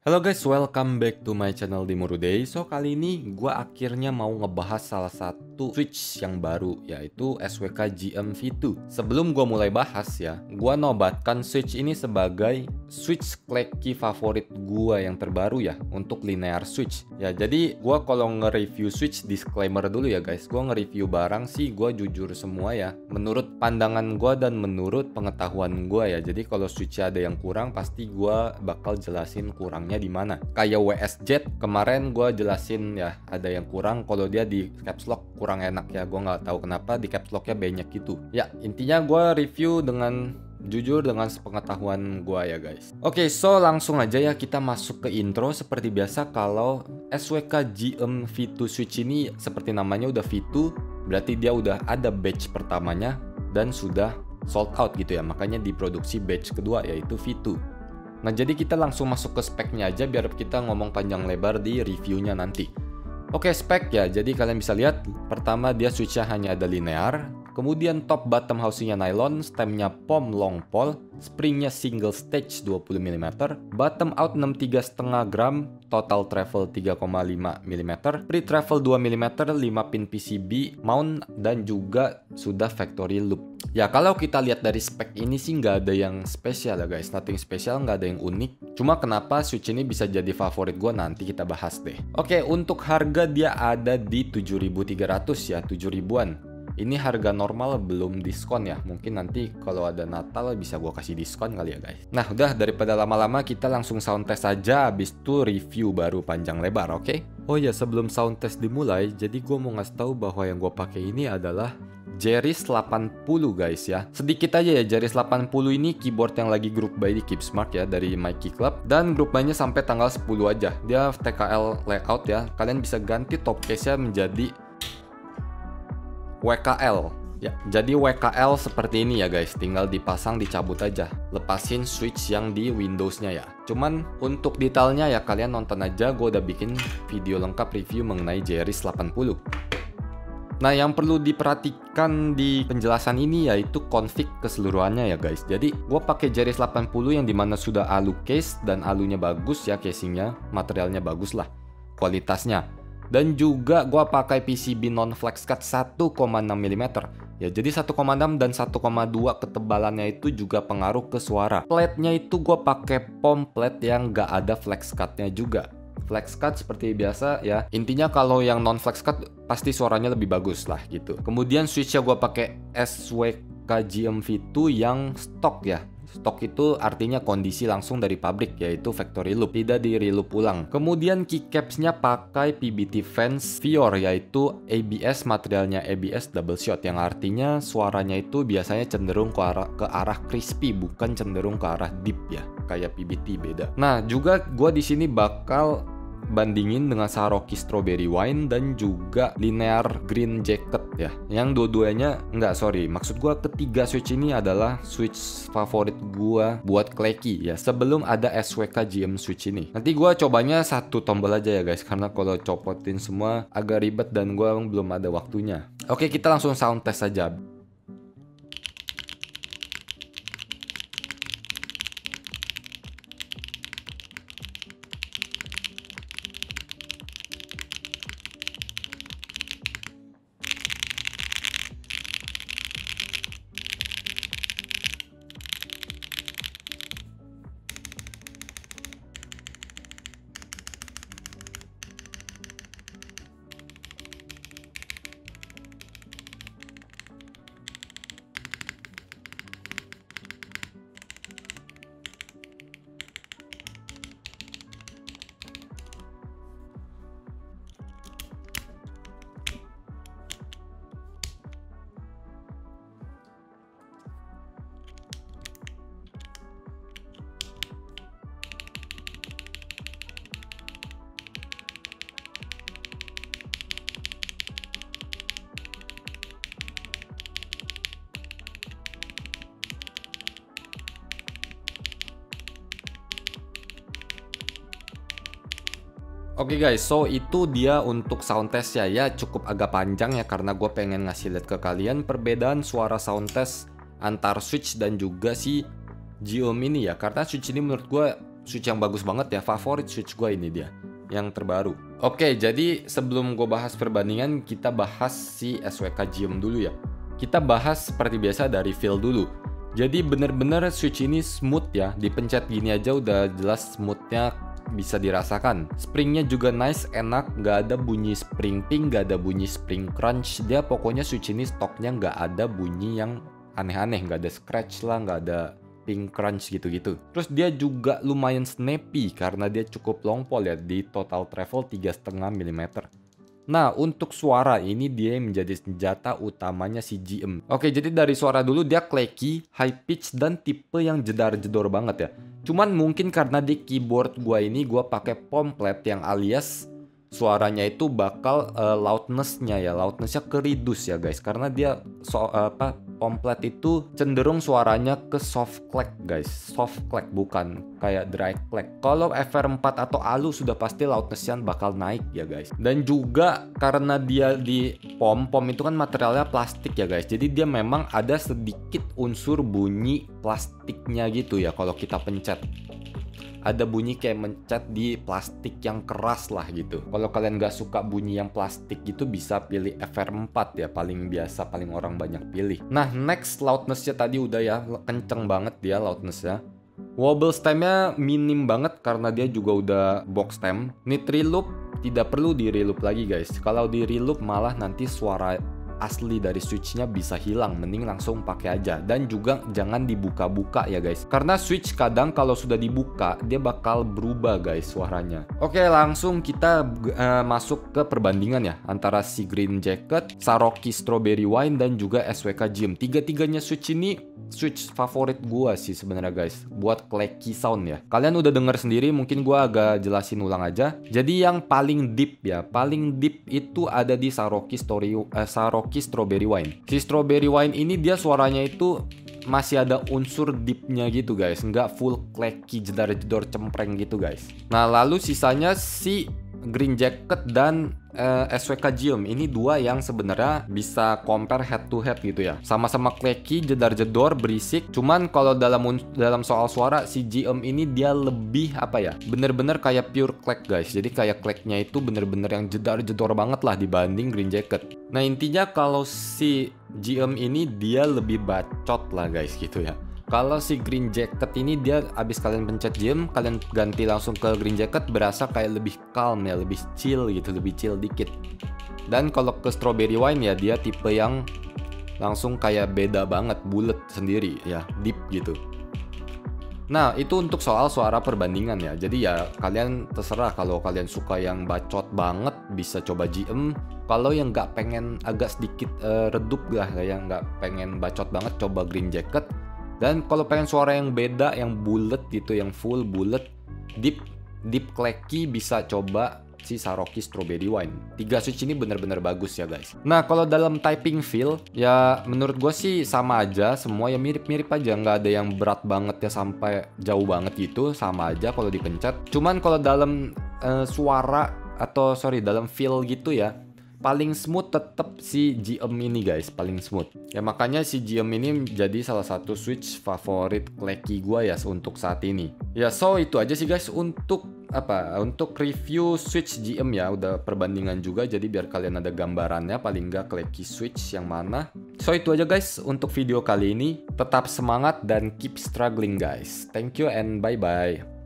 Halo guys, welcome back to my channel Dimuruday. So kali ini gue akhirnya mau ngebahas salah satu switch yang baru, yaitu SWK GM V2. Sebelum gue mulai bahas ya, gue nobatkan switch ini sebagai switch kleki favorit gue yang terbaru ya, untuk linear switch. Ya jadi gue kalau nge-review switch, disclaimer dulu ya guys, gue nge-review barang sih gue jujur semua ya, menurut pandangan gue dan menurut pengetahuan gue ya. Jadi kalau switch ada yang kurang, pasti gue bakal jelasin kurangnya di mana. Kayak WSJ kemarin gue jelasin ya, ada yang kurang kalau dia di caps lock kurang enak ya, gue nggak tahu kenapa di caps locknya banyak gitu ya. Intinya gue review dengan jujur dengan sepengetahuan gue ya guys. Oke, so langsung aja ya kita masuk ke intro. Seperti biasa, kalau SWK GM V2 switch ini seperti namanya udah V2, berarti dia udah ada batch pertamanya dan sudah sold out gitu ya, makanya diproduksi batch kedua yaitu V2. Nah jadi kita langsung masuk ke speknya aja biar kita ngomong panjang lebar di reviewnya nanti. Oke, spek ya, jadi kalian bisa lihat pertama dia switchnya hanya ada linear, kemudian top bottom housingnya nylon, stemnya POM long pole, springnya single stage 20 mm, bottom out 63,5 gram, total travel 3,5 mm, pre-travel 2 mm, 5 pin PCB, mount, dan juga sudah factory loop. Ya kalau kita lihat dari spek ini sih nggak ada yang spesial ya guys, nothing spesial, nggak ada yang unik. Cuma kenapa switch ini bisa jadi favorit gue nanti kita bahas deh. Oke, untuk harga dia ada di 7.300 ya, 7.000-an. Ini harga normal belum diskon ya, mungkin nanti kalau ada Natal bisa gue kasih diskon kali ya guys. Nah udah, daripada lama-lama kita langsung sound test aja, habis itu review baru panjang lebar, oke? Oh ya, sebelum sound test dimulai, jadi gue mau ngasih tahu bahwa yang gue pakai ini adalah Jeris 80 guys ya. Sedikit aja ya, Jeris 80 ini keyboard yang lagi group by di Keep Smart ya, dari My Key Club, dan group by-nya sampai tanggal 10 aja. Dia TKL layout ya, kalian bisa ganti top case-nya menjadi WKL ya. Jadi WKL seperti ini ya guys, tinggal dipasang dicabut aja, lepasin switch yang di Windows-nya ya. Cuman untuk detailnya ya kalian nonton aja, gue udah bikin video lengkap review mengenai Jeris 80. Nah yang perlu diperhatikan di penjelasan ini yaitu config keseluruhannya ya guys. Jadi gue pakai Jeris 80 yang dimana sudah alu case dan alunya bagus ya, casingnya, materialnya bagus lah kualitasnya. Dan juga gue pakai PCB non flex cut 1,6 mm ya. Jadi 1,6 dan 1,2 ketebalannya itu juga pengaruh ke suara. Plate-nya itu gue pakai POM plate yang gak ada flex cut-nya juga. Flex cut seperti biasa ya. Intinya kalau yang non flex cut pasti suaranya lebih bagus lah gitu. Kemudian switch-nya gue pakai SWK GM V2 yang stok ya. Stok itu artinya kondisi langsung dari pabrik, yaitu factory loop, tidak di reloop ulang. Kemudian keycaps-nya pakai PBT fans Vior, yaitu ABS, materialnya ABS double shot, yang artinya suaranya itu biasanya cenderung ke arah crispy, bukan cenderung ke arah deep ya, kayak PBT beda. Nah juga gue di sini bakal bandingin dengan Saroki Strawberry Wine dan juga Linear Green Jacket ya. Yang dua-duanya maksud gua ketiga switch ini adalah switch favorit gua buat kleki ya, sebelum ada SWK GM switch ini. Nanti gua cobanya satu tombol aja ya guys, karena kalau copotin semua agak ribet dan gua belum ada waktunya. Oke, kita langsung sound test aja. Oke guys, so itu dia untuk sound test ya, cukup agak panjang ya karena gue pengen ngasih lihat ke kalian perbedaan suara sound test antar switch dan juga si GM ini ya. Karena switch ini menurut gue switch yang bagus banget ya. Favorit switch gue ini dia, yang terbaru. Oke, jadi sebelum gue bahas perbandingan, kita bahas si SWK GM dulu ya. Kita bahas seperti biasa dari feel dulu. Jadi bener-bener switch ini smooth ya, dipencet gini aja udah jelas smoothnya bisa dirasakan. Springnya juga nice, enak, nggak ada bunyi spring ping, nggak ada bunyi spring crunch. Dia pokoknya switch ini stoknya nggak ada bunyi yang aneh-aneh, nggak ada scratch lah, nggak ada ping crunch gitu-gitu. Terus dia juga lumayan snappy karena dia cukup long pole ya, di total travel 3,5 mm. Nah, untuk suara ini dia yang menjadi senjata utamanya si GM. Oke, jadi dari suara dulu dia clacky, high pitch, dan tipe yang jedar-jedor banget ya. Cuman mungkin karena di keyboard gua ini gua pakai Pomplate yang alias suaranya itu bakal loudness-nya ke reduce ya guys. Karena dia Pomplate itu cenderung suaranya ke soft clack guys. Soft clack bukan kayak dry clack. Kalau FR4 atau Alu sudah pasti loudness-nya bakal naik ya guys. Dan juga karena dia di pom itu kan materialnya plastik ya guys. Jadi dia memang ada sedikit unsur bunyi plastiknya gitu ya kalau kita pencet. Ada bunyi kayak mencet di plastik yang keras lah gitu. Kalau kalian gak suka bunyi yang plastik gitu, bisa pilih FR4 ya, paling biasa, paling orang banyak pilih. Nah, next loudness-nya tadi udah ya, kenceng banget dia loudness-nya. Wobble stemnya minim banget karena dia juga udah box stem. Need reloop, tidak perlu di reloop lagi guys. Kalau di reloop malah nanti suara asli dari switchnya bisa hilang, mending langsung pakai aja. Dan juga jangan dibuka-buka ya guys, karena switch kadang kalau sudah dibuka dia bakal berubah guys suaranya. Oke, langsung kita masuk ke perbandingan ya antara si Green Jacket, Saroki Strawberry Wine, dan juga SWK GM. Tiga-tiganya switch ini switch favorit gua sih sebenarnya guys, buat clacky sound ya. Kalian udah denger sendiri, mungkin gua agak jelasin ulang aja. Jadi yang paling deep ya, paling deep itu ada di Saroki Strawberry Wine. Si Strawberry Wine ini dia suaranya itu masih ada unsur deepnya gitu guys, nggak full clacky jedar-jedor cempreng gitu guys. Nah, lalu sisanya si Green Jacket dan SWK GM ini dua yang sebenarnya bisa compare head to head gitu ya. Sama-sama clacky, jedar-jedor, berisik. Cuman kalau dalam soal suara si GM ini dia lebih apa ya? Bener-bener kayak pure clack guys. Jadi kayak clacknya itu bener-bener yang jedar-jedor banget lah dibanding Green Jacket. Nah, intinya kalau si GM ini dia lebih bacot lah guys gitu ya. Kalau si Green Jacket ini dia abis kalian pencet GM, kalian ganti langsung ke Green Jacket, berasa kayak lebih calm ya, lebih chill gitu, lebih chill dikit. Dan kalau ke Strawberry Wine ya dia tipe yang langsung kayak beda banget, bulet sendiri ya, deep gitu. Nah, itu untuk soal suara perbandingan ya. Jadi ya kalian terserah, kalau kalian suka yang bacot banget bisa coba GM. Kalau yang nggak pengen agak sedikit redup lah, yang nggak pengen bacot banget, coba Green Jacket. Dan kalau pengen suara yang beda, yang bulet gitu, yang full bulet, deep clacky, bisa coba si Saroki Strawberry Wine. Tiga switch ini bener-bener bagus ya guys. Nah, kalau dalam typing feel ya menurut gue sih sama aja, semua ya mirip-mirip aja, nggak ada yang berat banget ya sampai jauh banget gitu, sama aja kalau dipencet. Cuman kalau dalam dalam feel gitu ya, paling smooth tetap si GM ini guys, paling smooth. Ya makanya si GM ini jadi salah satu switch favorit clacky gue ya untuk saat ini. Ya so itu aja sih guys untuk review switch GM ya, udah perbandingan juga jadi biar kalian ada gambarannya paling nggak clacky switch yang mana. So itu aja guys untuk video kali ini. Tetap semangat dan keep struggling guys. Thank you and bye bye.